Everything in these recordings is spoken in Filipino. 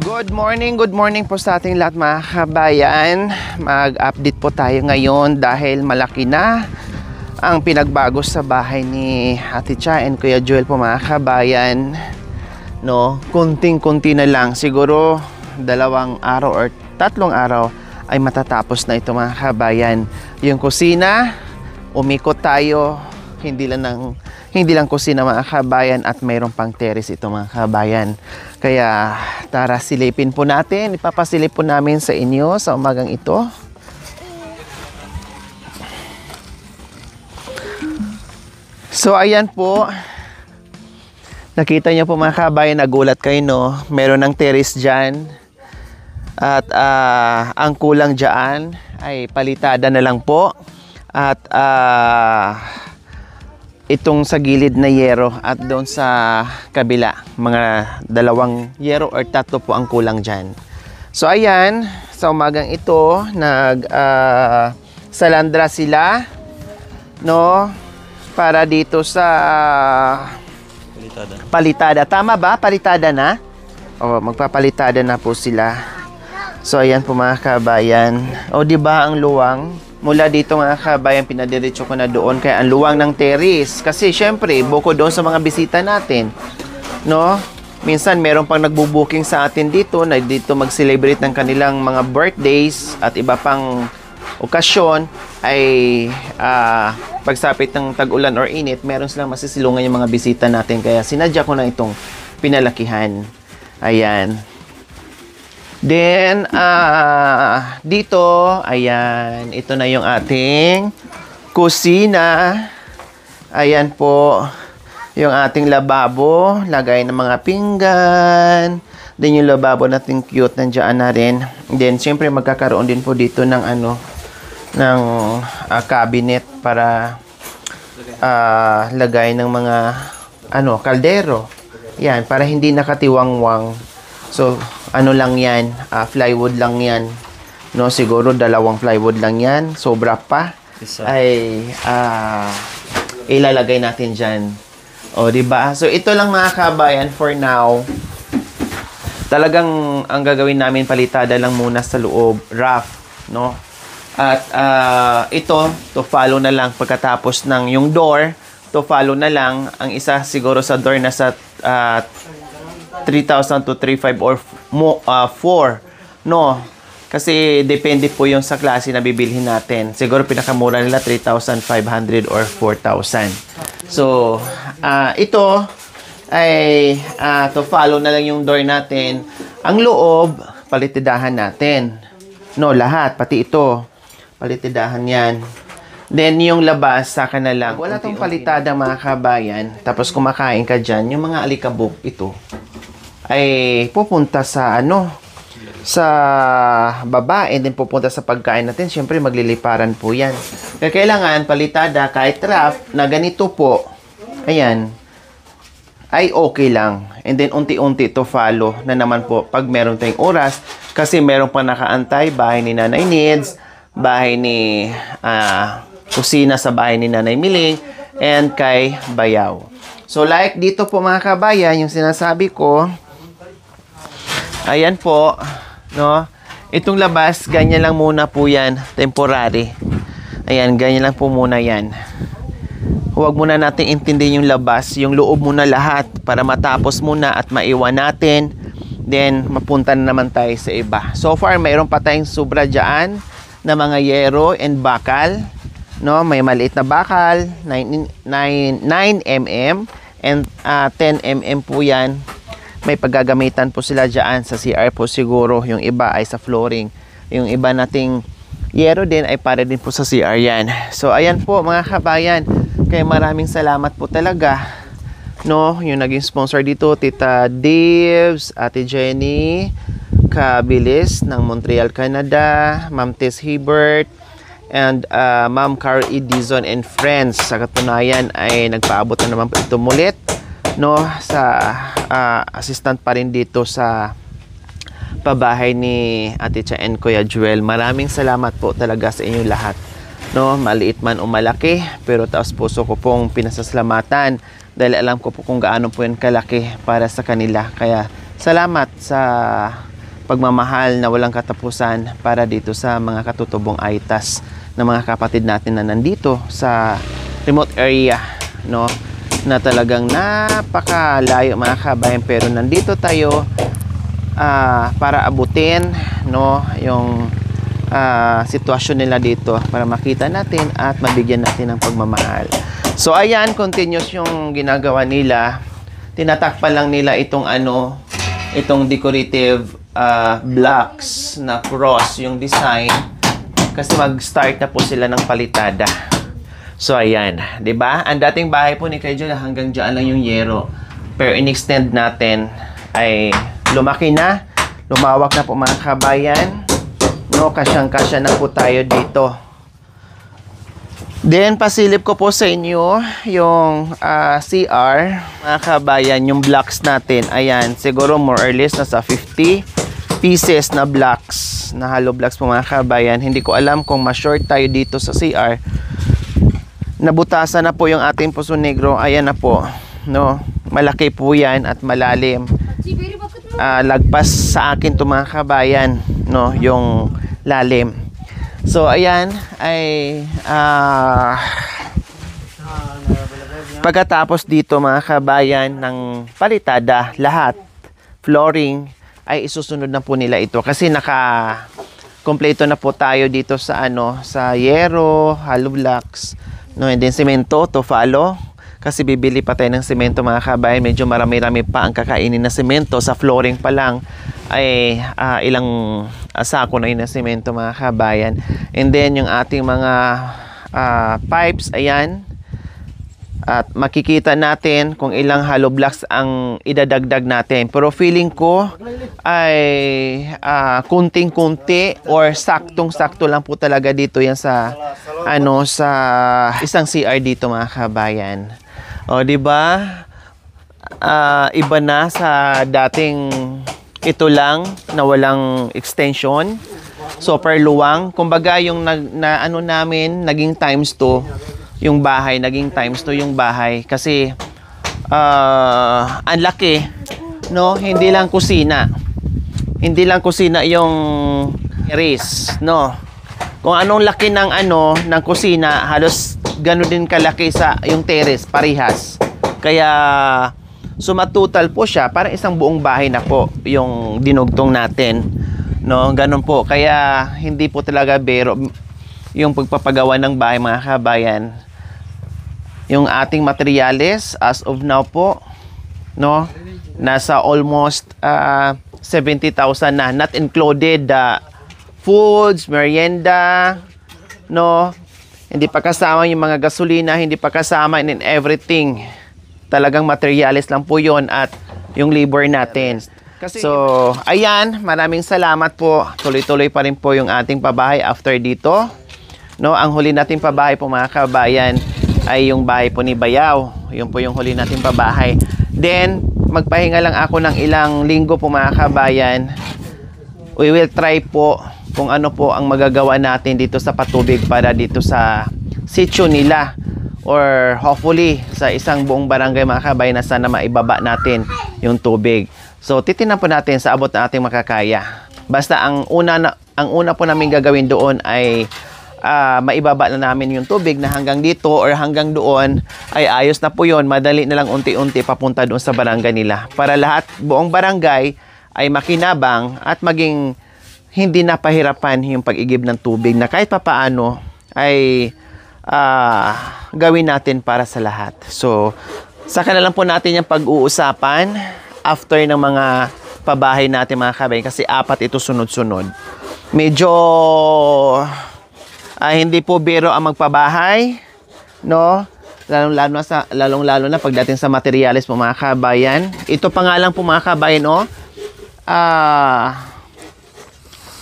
Good morning po sa ating lahat mga kabayan. Mag-update po tayo ngayon dahil malaki na ang pinagbago sa bahay ni Ate Cha and Kuya Joel po mga kabayan. No, kunting-kunti na lang, siguro 2 araw or 3 araw ay matatapos na ito mga kabayan. Yung kusina, umikot tayo, hindi lang kusina mga kabayan at mayroon pang terrace ito mga kabayan. Kaya tara silipin po natin, ipapasilip po namin sa inyo sa umagang ito. So ayan po, nakita niyo po mga kabayan, nagulat kayo no, meron ng terrace dyan. At ang kulang dyan ay palitada na lang po. At itong sa gilid na yero at doon sa kabila, mga 2 yero or 3 po ang kulang dyan. So ayan, sa umagang ito, salandra sila, no, para dito sa palitada. Tama ba? Palitada na? O, magpapalitada na po sila. So ayan po mga kabayan. O, di ba ang luwang? Mula dito mga kabayan, pinadiretso ko na doon kaya ang luwang ng terrace. Kasi syempre, bukod doon sa mga bisita natin, no? Minsan meron pang nagbubuking sa atin dito, na dito mag-celebrate ng kanilang mga birthdays at iba pang okasyon, ay pagsapit ng tag-ulan or init, meron silang masisilungan yung mga bisita natin. Kaya sinadya ko na itong pinalakihan. Ayan. Then, dito, ayan, ito na yung ating kusina. Ayan po, yung ating lababo, lagay ng mga pinggan. Then, yung lababo natin cute, nandiyan na rin. Then, siyempre, magkakaroon din po dito ng ng cabinet para lagay ng mga, kaldero. Yan, para hindi nakatiwangwang. So, lang yan, plywood lang yan. No, siguro 2 plywood lang yan. Sobra pa. Ay, ilalagay natin dyan. O, diba? So, ito lang mga kabayan for now. Talagang ang gagawin namin, palitada lang muna sa loob. Rough, no? At ito, to follow na lang pagkatapos ng yung door. To follow na lang. Ang isa siguro sa door na sa 3,000 to 3,500 or 4. No, kasi depende po yung sa klase na bibilhin natin. Siguro pinakamura nila 3,500 or 4,000. So, ito ay to follow na lang yung door natin. Ang loob, palitidahan natin. No, lahat, pati ito. Palitidahan yan. Then, yung labas, saka na lang. Wala tong palitada mga kabayan. Tapos kumakain ka dyan, yung mga alikabok ito ay pupunta sa sa baba and then pupunta sa pagkain natin. Siyempre magliliparan po yan. Kaya kailangan palitada kahit rough na ganito po. Ayan. Ay okay lang. And then unti-unti to follow na naman po pag meron tayong oras. Kasi meron pa nakaantay. Bahay ni Nanay Nids. Bahay ni kusina sa bahay ni Nanay Miling. And kay Bayaw. So like dito po mga kabayan, yung sinasabi ko, ayan po, no? Itong labas, ganyan lang muna po yan, temporary. Ayan, ganyan lang po muna yan. Huwag muna natin intindihin yung labas, yung loob muna lahat para matapos muna at maiwan natin. Then, mapunta na naman tayo sa iba. So far, mayroon pa tayong sobra dyan na mga yero and bakal. No? May maliit na bakal, 9 mm and 10 mm po yan. May paggagamitan po sila dyan sa CR po siguro. Yung iba ay sa flooring. Yung iba nating yero din ay para din po sa CR yan. So ayan po mga kabayan. Kaya maraming salamat po talaga. No, yung naging sponsor dito, Tita Daves, Ate Jenny Kabilis ng Montreal, Canada, Ma'am Tess Hebert, and Ma'am Carl E. Dizon and Friends. Sa katunayan ay nagpaabot na naman po ito mulit, no, sa assistant pa rin dito sa pabahay ni Ate Cha and Kuya Joel. Maraming salamat po talaga sa inyong lahat. No, maliit man o malaki, pero taos puso ko pong pinasasalamatan dahil alam ko po kung gaano po yan kalaki para sa kanila. Kaya salamat sa pagmamahal na walang katapusan para dito sa mga katutubong Aitas na mga kapatid natin na nandito sa remote area, no, na talagang napakalayo mga kabayan, pero nandito tayo para abutin, no, yung sitwasyon nila dito para makita natin at mabigyan natin ng pagmamahal. So ayan, continuous yung ginagawa nila. Tinatakpan lang nila itong itong decorative blocks na cross yung design kasi mag-start na po sila ng palitada. So ayan, 'di ba? Ang dating bahay po ni Kuya Jun hanggang diyan lang yung yero. Pero in-extend natin ay lumaki na, lumawak na po mga kabayan. No, kasyang-kasya na po tayo dito. Then pasilip ko po sa inyo yung CR, mga kabayan, yung blocks natin. Ayan, siguro more or less nasa 50 pieces na blocks, na hollow blocks po mga kabayan. Hindi ko alam kung ma-short tayo dito sa CR. Nabutasan na po yung ating Puso Negro. Ayan na po, no? Malaki po yan at malalim. Lagpas sa akin to mga kabayan, no? Yung lalim. So ayan ay pagkatapos dito mga kabayan ng palitada, lahat flooring ay isusunod na po nila ito kasi naka-kompleto na po tayo dito sa sa yero, hollow blocks, no, and then semento to follow. Kasi bibili pa tayo ng semento mga kabayan. Medyo marami-rami pa ang kakainin na semento. Sa flooring pa lang ay ilang sako na yun na semento mga kabayan. And then yung ating mga pipes, ayan. At makikita natin kung ilang hollow blocks ang idadagdag natin. Pero feeling ko ay kunting-kunti or saktong-sakto lang po talaga dito yan sa sa isang CR dito mga kabayan. O, di ba? Iba na sa dating ito lang na walang extension. Super luwang. Kumbaga yung namin naging times 2 yung bahay, naging times 2 yung bahay kasi ang laki, no? Hindi lang kusina. Hindi lang kusina yung terrace, no? Kung anong laki ng ng kusina, halos gano'n din kalaki sa yung terrace, parehas. Kaya sumatotal po siya, parang isang buong bahay na po yung dinugtong natin, no? Ganun po. Kaya hindi po talaga biro yung pagpapagawa ng bahay mga kabayan. Yung ating materyales as of now po, no, nasa almost 70,000 na, not included foods, merienda, no, hindi pa kasama yung mga gasolina, hindi pa kasama in everything. Talagang materyales lang po yon at yung labor natin. So ayan, maraming salamat po. Tuloy-tuloy pa rin po yung ating pabahay after dito, no. Ang huli nating pabahay po mga kabayan ay yung bahay po ni Bayaw. Yun po yung huli nating pabahay. Then, magpahinga lang ako ng ilang linggo po mga kabayan. We will try po kung ano po ang magagawa natin dito sa patubig para dito sa sitio nila. Or hopefully, sa isang buong barangay mga kabayan na sana maibaba natin yung tubig. So, titinan po natin sa abot na ating makakaya. Basta ang una po namin gagawin doon ay maibaba na namin yung tubig na hanggang dito or hanggang doon ay ayos na po yun. Madali na lang unti-unti papunta doon sa barangay nila para lahat, buong barangay ay makinabang at maging hindi na pahirapan yung pag-igib ng tubig na kahit papaano ay gawin natin para sa lahat. So, saka na lang po natin yung pag-uusapan after ng mga pabahay natin mga kabayan kasi 4 ito sunod-sunod. Medyo hindi po biro ang magpabahay, no? Lalong-lalo na pagdating sa materyales po mga kabayan. Ito pa nga lang po mga kabayan, no?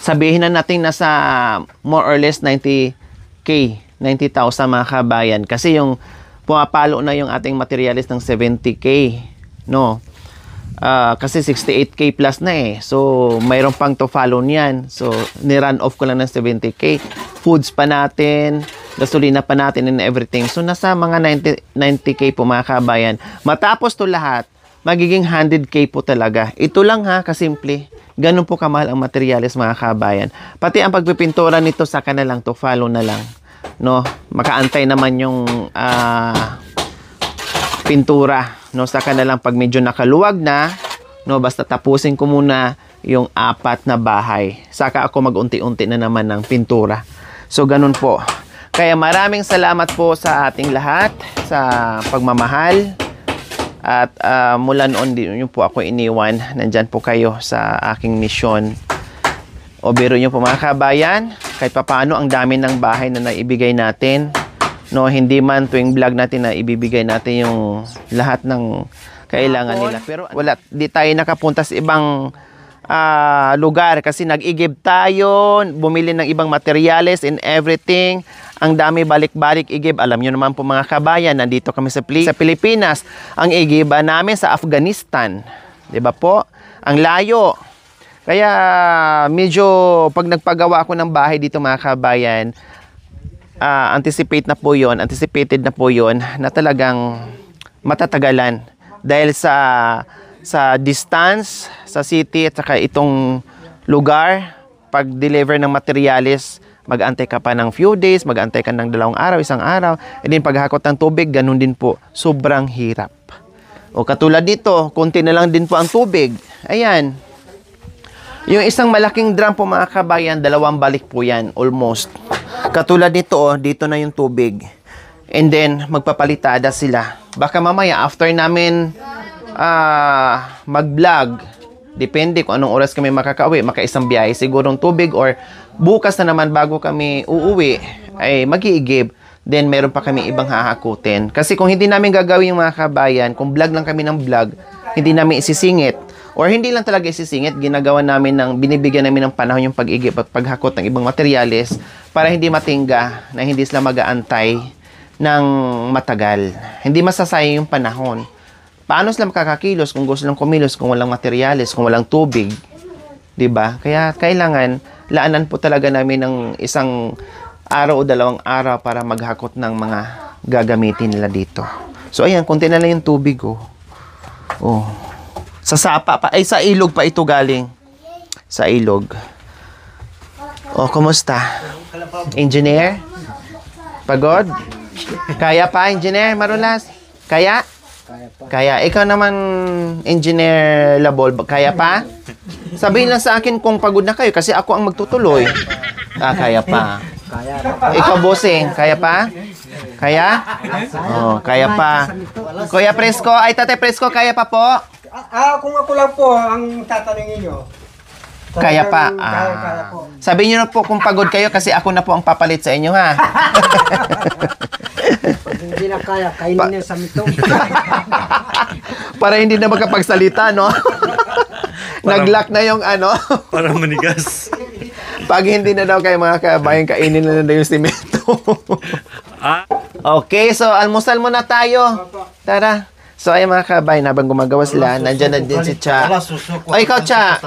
Sabihin na natin nasa more or less 90,000 mga kabayan. Kasi yung pumapalo na yung ating materials ng 70K, no? Kasi 68K plus na eh. So, mayroon pang to follow niyan. So, ni-run off ko lang ng 70K. Foods pa natin, gasolina pa natin and everything. So, nasa mga 90K po mga kabayan. Matapos to lahat, magiging 100K po talaga. Ito lang ha, kasimple. Ganun po kamahal ang materyales mga kabayan. Pati ang pagpipintura nito sa lang to, follow na lang. No, makaantay naman yung pintura. No, saka na lang pag medyo nakaluwag na, no, basta tapusin ko muna yung 4 na bahay. Saka ako mag-unti-unti na naman ng pintura. So, ganun po. Kaya maraming salamat po sa ating lahat sa pagmamahal. At mula noon din nyo po ako iniwan. Nandyan po kayo sa aking misyon. O biro nyo po mga kabayan, kahit papaano ang dami ng bahay na naibigay natin. No, hindi man tuwing vlog natin na ibibigay natin yung lahat ng kailangan nila. Pero wala, di tayo nakapunta sa ibang lugar kasi nag-igib tayo, bumili ng ibang materyales and everything. Ang dami balik-balik igib. Alam nyo naman po mga kabayan, nandito kami sa Pilipinas. Ang igiba namin sa Afghanistan. Diba po? Ang layo. Kaya medyo pag nagpagawa ako ng bahay dito mga kabayan, anticipated na po yun na talagang matatagalan. Dahil sa distance, sa city at saka itong lugar, pag-deliver ng materyales, mag-antay ka pa ng few days, mag-antay ka ng 2 araw, 1 araw, and then paghakot ng tubig, ganun din po. Sobrang hirap. O katulad dito, konti na lang din po ang tubig. Ayan. Yung isang malaking drum po mga kabayan, 2 balik po yan, almost. Katulad nito, dito na yung tubig. And then, magpapalitada sila. Baka mamaya, after namin mag-vlog, depende kung anong oras kami makakauwi, makaisang biyahe, sigurong tubig, or bukas na naman bago kami uuwi, ay mag-iigib. Then, meron pa kami ibang hahakutin. Kasi kung hindi namin gagawin yung mga kabayan, kung vlog lang kami ng vlog, hindi namin isisingit. Or hindi lang talaga isisingit, ginagawa namin binibigyan namin ng panahon yung pag-igib at paghakot ng ibang materyales para hindi matingga na hindi sila mag-aantay ng matagal. Hindi masasayang yung panahon. Paano sila makakakilos kung gusto lang kumilos kung walang materyales, kung walang tubig? 'Di ba? Kaya kailangan laanan po talaga namin ng 1 araw o 2 araw para maghakot ng mga gagamitin nila dito. So ayan, konti na lang yung tubig Oh. Sa sapa pa, ay sa ilog pa ito galing. Sa ilog. Kumusta? Engineer? Pagod? Kaya pa, engineer Marulas? Kaya? Kaya. Ikaw naman, engineer Labol, kaya pa? Sabihin lang sa akin kung pagod na kayo kasi ako ang magtutuloy. Kaya pa. Ikaw, bossing, kaya pa? Kaya? Kaya pa. Kuya Presko, ay Tatay Presko, kaya pa po? Kung ako lang po ang tatanungin nyo. Kaya pa. Kaya po. Sabihin nyo na po kung pagod kayo kasi ako na po ang papalit sa inyo, ha? Pag hindi na kaya, kainin niya sa mitong. Para hindi na makapagsalita, no? Nag-lock na yung Para manigas. Pag hindi na daw kayo mga kabayan, kainin na daw yung simento. Okay, so almusal muna tayo. Tara. So ay mga kabayan, habang gumagawa sila, nandyan na din si Cha. O ikaw, Cha,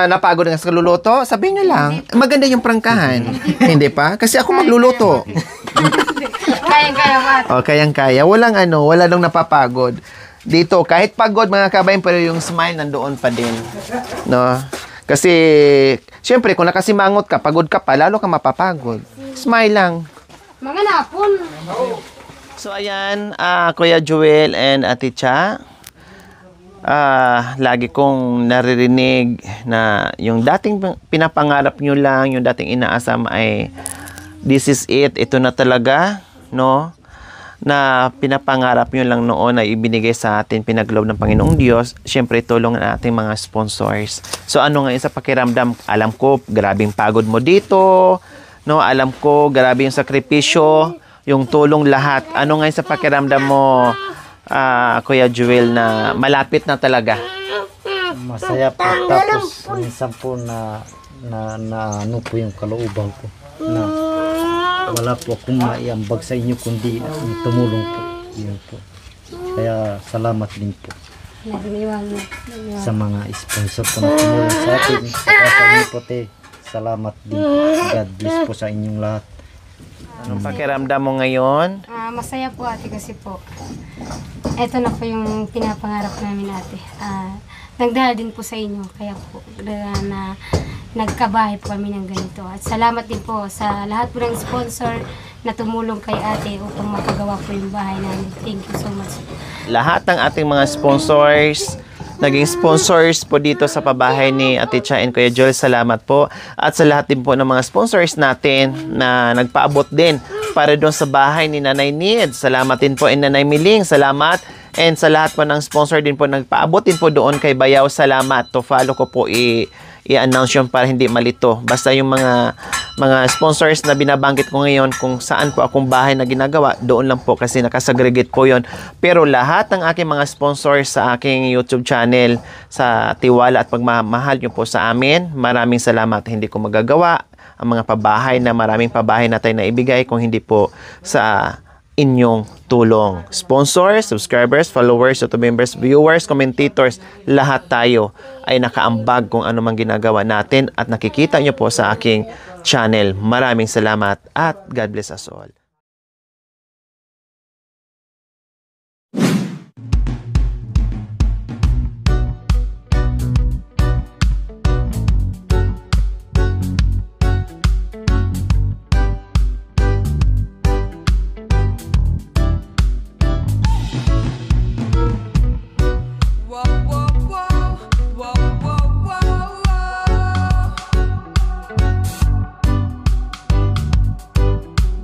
napagod nga sa luluto? Sabihin nyo lang, maganda yung prangkahan. Hindi pa? Kasi ako magluluto. Kayang-kaya. Kayang-kaya. Wala nang napapagod. Dito, kahit pagod mga kabayan, pero yung smile nandoon pa din. No? Kasi, syempre, kung nakasimangot ka, pagod ka pa, lalo ka mapapagod. Smile lang. Mga napon. So, ayan, Kuya Joel and Ate Cha. Lagi kong naririnig na yung dating pinapangarap nyo lang, yung dating inaasam ay this is it, ito na talaga, no? Na pinapangarap nyo lang noon na ibinigay sa atin, pinaglob ng Panginoong Diyos. Siyempre, tulong ng ating mga sponsors. So, ano ngayon sa pakiramdam? Alam ko, grabing pagod mo dito, no? Alam ko, grabe yung sakripisyo, yung tulong lahat. Ano ngayon sa pakiramdam mo, Kuya Joel, na malapit na talaga? Masaya po. Tapos minsan po na ano po yung kalooban ko na wala po akong maiambag sa inyo kundi tumulong po. Yun po. Kaya salamat din po sa mga sponsor po na tumulong sa atin. Saka sa inyo po, salamat din. God bless po sa inyong lahat. Anong pakiramdam mo ngayon? Masaya po ate kasi po. Ito na po yung pinapangarap namin ate. Nagdahal din po sa inyo, kaya po na nagkabahay po kami ng ganito. At salamat din po sa lahat po ng sponsor na tumulong kay ate upang mapagawa po yung bahay namin. Thank you so much. Lahat ng ating mga sponsors, naging sponsors po dito sa pabahay ni Ate Cha and Kuya Joel, salamat po. At sa lahat din po ng mga sponsors natin na nagpaabot din para doon sa bahay ni Nanay Nid. Salamat din po, and Nanay Miling, salamat. And sa lahat po ng sponsor din po nagpaabot din po doon kay Bayaw, salamat. To follow ko po i-announce yun para hindi malito. Basta yung mga sponsors na binabanggit ko ngayon, kung saan po akong bahay na ginagawa, doon lang po kasi nakasagregate po yon. Pero lahat ng aking mga sponsors sa aking YouTube channel, sa tiwala at pagmamahal nyo po sa amin, maraming salamat. Hindi ko magagawa ang mga pabahay na maraming pabahay na tayo na ibigay kung hindi po sa inyong tulong. Sponsors, subscribers, followers, YouTube members, viewers, commentators, lahat tayo ay nakaambag kung ano mang ginagawa natin at nakikita nyo po sa aking channel. Maraming salamat at God bless us all.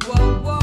Whoa, whoa.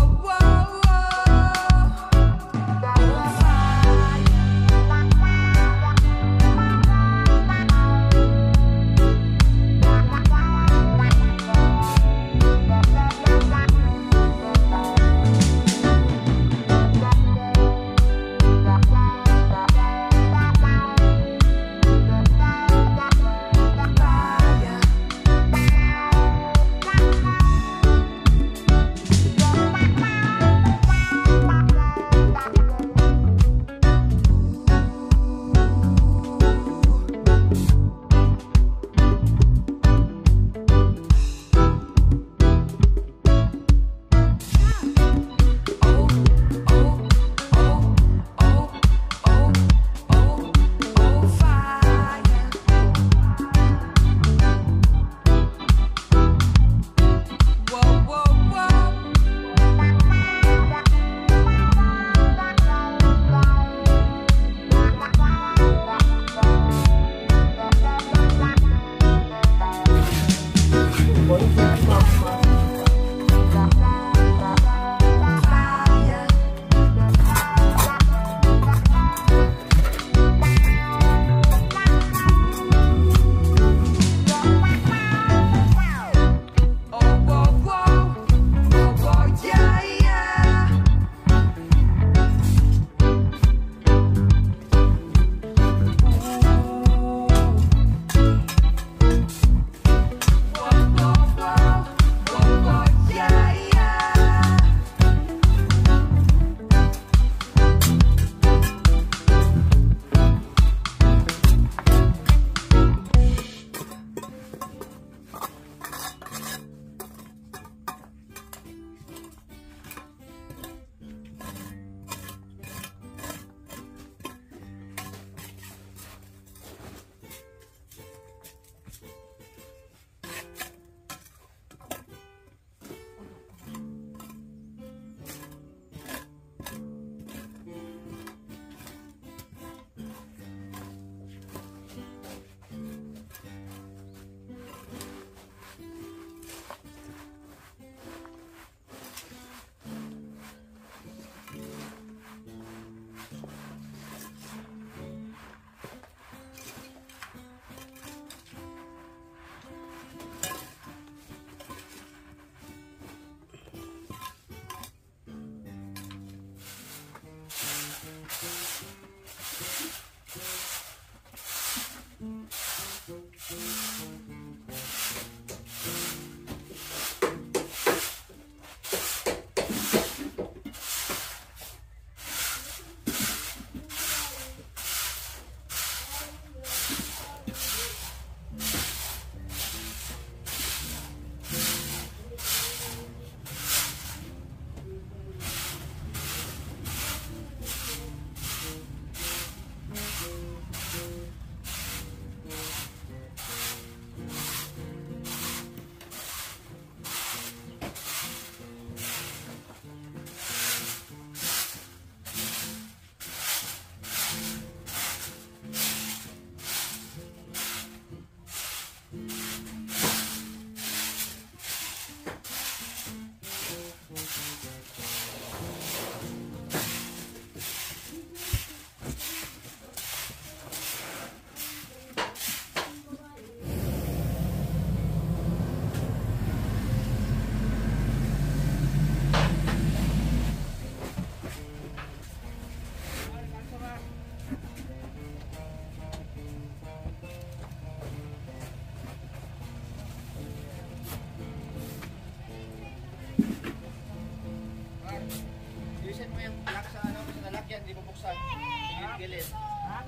Gilid.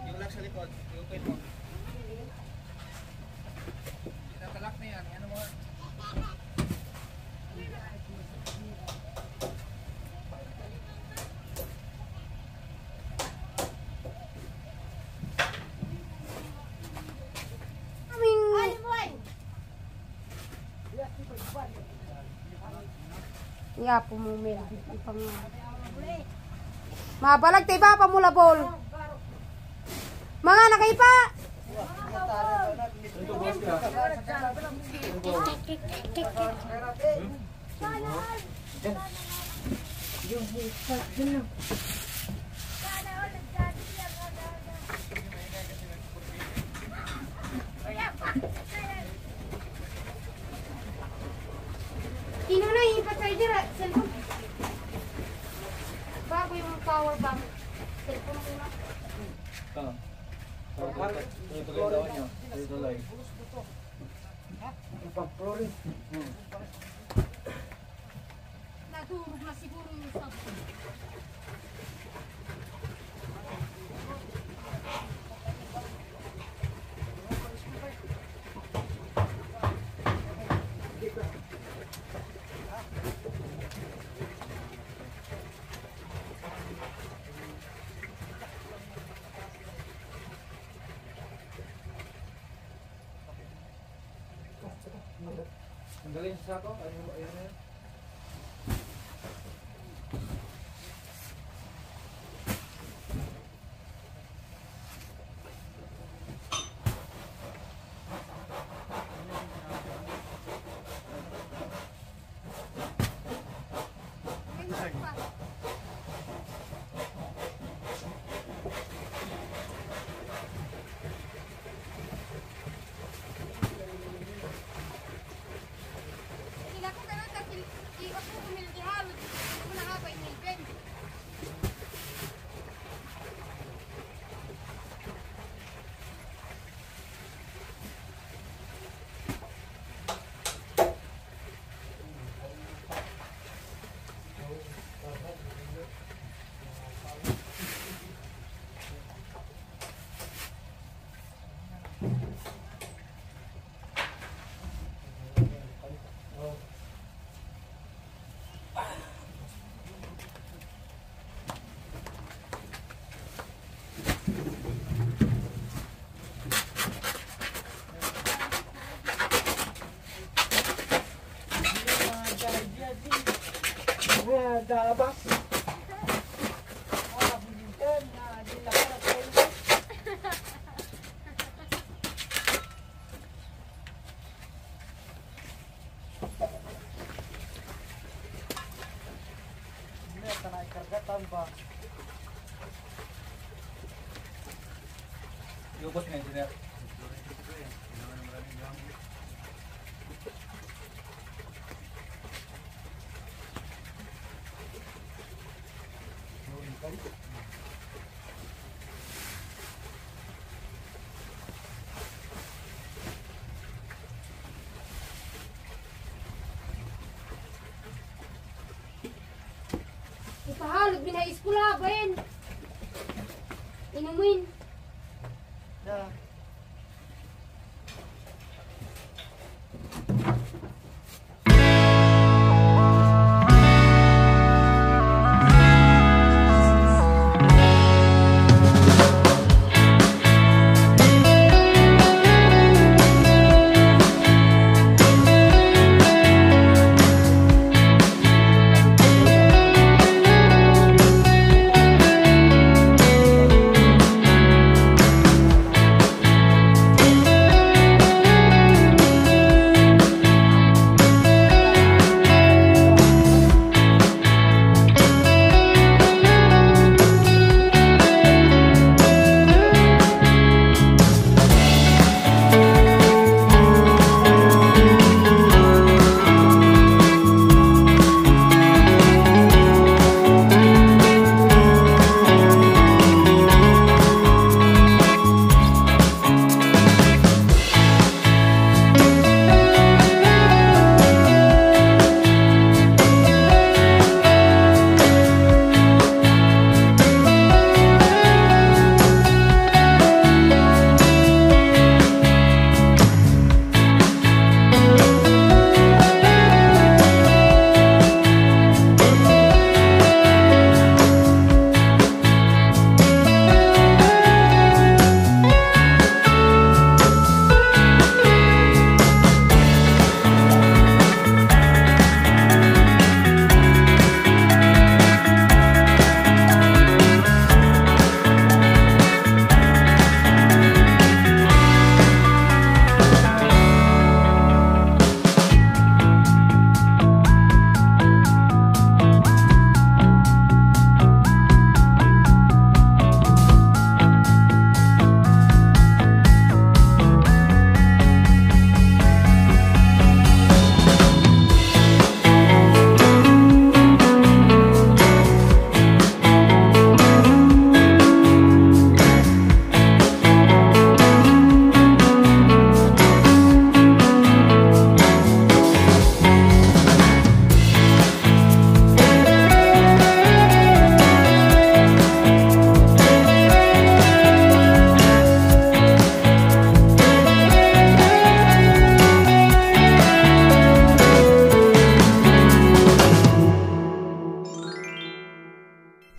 Yung lang sa likod. I-open mo. Natalak na yan. Ano mo? Iya po mo mel ipang mabalag tay ba pamulabol. Mga nakaipa. Ino na ipat kayo dira, cellphone. Bago yung power bank. Cellphone muna. Nadurog na siguro yung cellphone. Tanggalin sa sako. Ayun na yun. Dabas. Lubos nga, engineer. Ipahalog din na iskula, Ben. Inumin.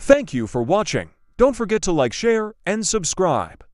Thank you for watching. Don't forget to like, share, and subscribe.